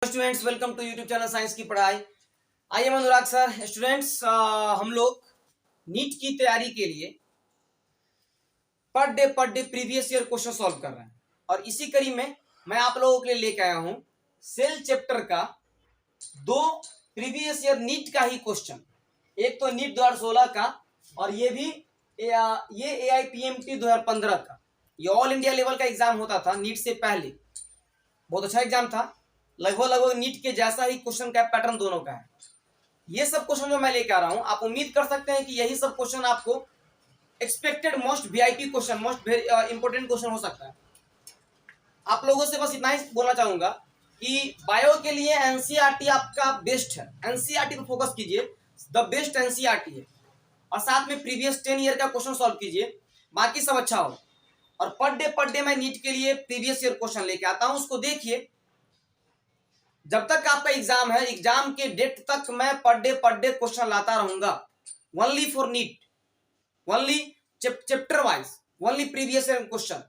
Students welcome to YouTube channel science की पढ़ाई। आइए अनुराग सर। स्टूडेंट्स हम लोग नीट की तैयारी के लिए per day previous year question solve कर रहे हैं और इसी कड़ी में मैं आप लोगों के लिए लेके आया हूं सेल चैप्टर का दो प्रीवियस ईयर नीट का ही क्वेश्चन। एक तो नीट 2016 का और ये भी ये AIPMT 2015 का। ये ऑल इंडिया लेवल का एग्जाम होता था नीट से पहले, बहुत अच्छा एग्जाम था। लगभग नीट के जैसा ही क्वेश्चन का पैटर्न दोनों का है। ये सब क्वेश्चन जो मैं लेकर आ रहा हूं, आप उम्मीद कर सकते हैं कि यही सब क्वेश्चन आपको expected most VIP question, most important question हो सकता है। आप लोगों से बस इतना ही बोलना चाहूंगा कि बायो के लिए NCERT आपका बेस्ट है। NCERT पर फोकस कीजिए, द बेस्ट NCERT है। और साथ में प्रीवियस 10 ईयर का क्वेश्चन सॉल्व कीजिए, बाकी सब अच्छा हो। और पर डे मैं नीट के लिए प्रीवियस ईयर क्वेश्चन लेके आता हूं, उसको देखिए। जब तक आपका एग्जाम है, एग्जाम के डेट तक मैं पर डे क्वेश्चन लाता रहूंगा। Only for NEET, only chapter wise, only previous year question.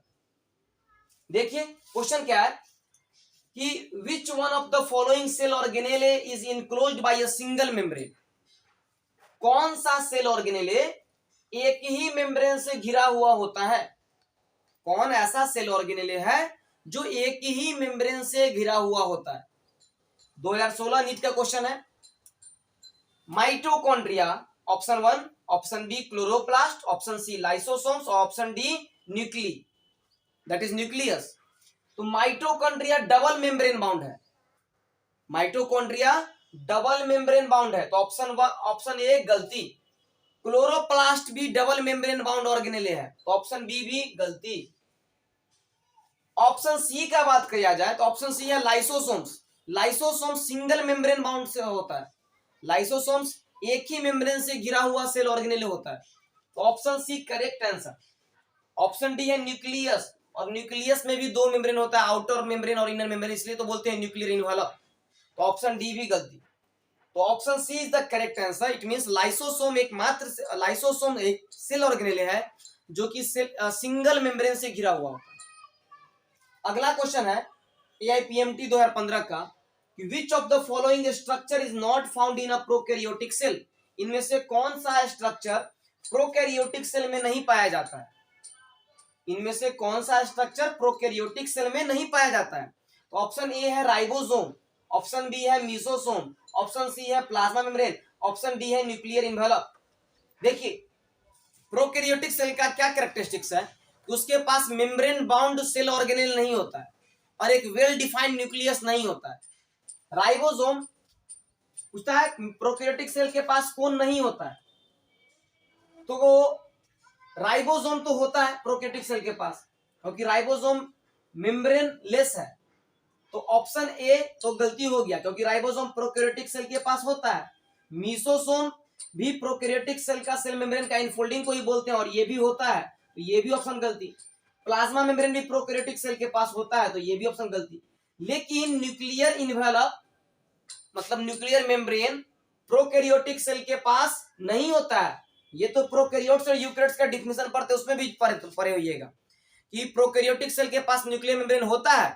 देखिए क्वेश्चन क्या है कि which one of the following cell organelle is enclosed by a single membrane. कौन सा सेल ऑर्गेनेले एक ही मेम्ब्रेन से घिरा हुआ होता है? कौन ऐसा सेल ऑर्गेनेले है जो एक ही मेम्ब्रेन से घिरा हुआ होता है? 2016 नीट का क्वेश्चन है। Mitochondria option 1, option B chloroplast, option C lysosomes, option D nuclei, that is nucleus. तो माइटोकॉन्ड्रिया डबल मेम्ब्रेन बाउंड है। माइटोकॉन्ड्रिया डबल मेम्ब्रेन बाउंड है, तो ऑप्शन ए गलती। क्लोरोप्लास्ट भी डबल मेम्ब्रेन बाउंड ऑर्गेनेले है, तो ऑप्शन बी भी गलती। ऑप्शन सी का बात किया जाए तो ऑप्शन सी है lysosomes. Lysosomes single membrane bound से होता है। लाइसोसोम्स एक ही मेम्ब्रेन से घिरा हुआ सेल ऑर्गेनेल होता है, तो option C correct answer. Option D है न्यूक्लियस, और न्यूक्लियस में भी दो मेम्ब्रेन होता है, आउटर मेम्ब्रेन और इनर मेम्ब्रेन, इसलिए तो बोलते हैं न्यूक्लियर इन्वेलप। तो ऑप्शन डी भी गलती। तो option C is the correct answer. It means lysosome lysosome एक सेल ऑर्गेनेल है जो कि सिंगल मेम्ब्रेन से घिरा हुआ होता है। अगला क्वेश्चन है AIPMT 2015 का कि which of the following structure is not found in a prokaryotic cell. इनमें से कौन सा स्ट्रक्चर प्रोकैरियोटिक सेल में नहीं पाया जाता है? इनमें से कौन सा स्ट्रक्चर प्रोकैरियोटिक सेल में नहीं पाया जाता है? तो ऑप्शन ए है राइबोसोम, ऑप्शन बी है मीसोसोम, ऑप्शन सी है प्लाज्मा मेम्ब्रेन, ऑप्शन डी है न्यूक्लियर इन्वेलप। देखिए प्रोकैरियोटिक सेल का क्या कैरेक्टरिस्टिक्स है, उसके पास मेम्ब्रेन बाउंड सेल ऑर्गेनेल नहीं होता है और एक वेल डिफाइंड न्यूक्लियस नहीं होता है। राइबोसोम पूछता है प्रोकैरियोटिक सेल के पास कौन नहीं होता है, तो वो राइबोसोम तो होता है प्रोकैरियोटिक सेल के पास, क्योंकि राइबोसोम मेम्ब्रेन लेस है। तो ऑप्शन ए तो गलती हो गया, क्योंकि राइबोसोम प्रोकैरियोटिक सेल के पास होता है। मीसोसोम भी प्रोकैरियोटिक सेल का सेल मेम्ब्रेन का इनफोल्डिंग को ही बोलते हैं और ये भी होता है, तो ये भी ऑप्शन गलती। प्लाज्मा मेम्ब्रेन भी प्रोकैरियोटिक सेल के पास होता है, तो ये भी ऑप्शन गलती। लेकिन न्यूक्लियर इन्वेलप मतलब न्यूक्लियर मेम्ब्रेन प्रोकैरियोटिक सेल के पास नहीं होता है। ये तो प्रोकैरियोट्स और यूकैरियोट्स का डिफिनेशन पढ़ते हैं, उसमें भी पढ़े होइएगा कि प्रोकैरियोटिक सेल के पास न्यूक्लियर मेम्ब्रेन होता है,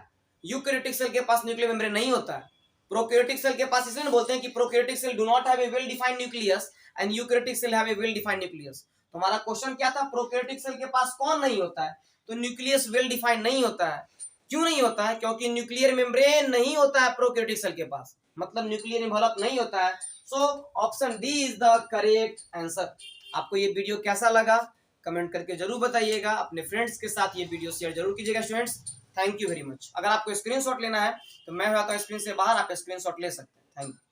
यूकैरियोटिक सेल के पास न्यूक्लियर मेम्ब्रेन नहीं होता है। प्रोकैरियोटिक सेल के पास इसलिए बोलते हैं कि prokaryotic cell do not have a well defined nucleus and eukaryotic cell have a well defined nucleus. तो हमारा क्वेश्चन क्या था, प्रोकैरियोटिक सेल के पास कौन नहीं होता है? तो न्यूक्लियस वेल डिफाइंड नहीं होता है। क्यों नहीं होता है? क्योंकि न्यूक्लियर मेम्ब्रेन नहीं होता है प्रोकैरियोटिक सेल के पास, मतलब न्यूक्लियर इन्वेलप नहीं होता है। So option D is the correct answer. आपको ये वीडियो कैसा लगा कमेंट करके जरूर बताइएगा। अपने फ्रेंड्स के साथ ये वीडियो शेयर जरूर कीजिएगा students. Thank you very much. अगर आपको स्क्रीनशॉट लेना है तो मैं बताता हूँ, स्क्रीन से बाहर आप स्क्रीनशॉट ले सकते हैं। Thank you.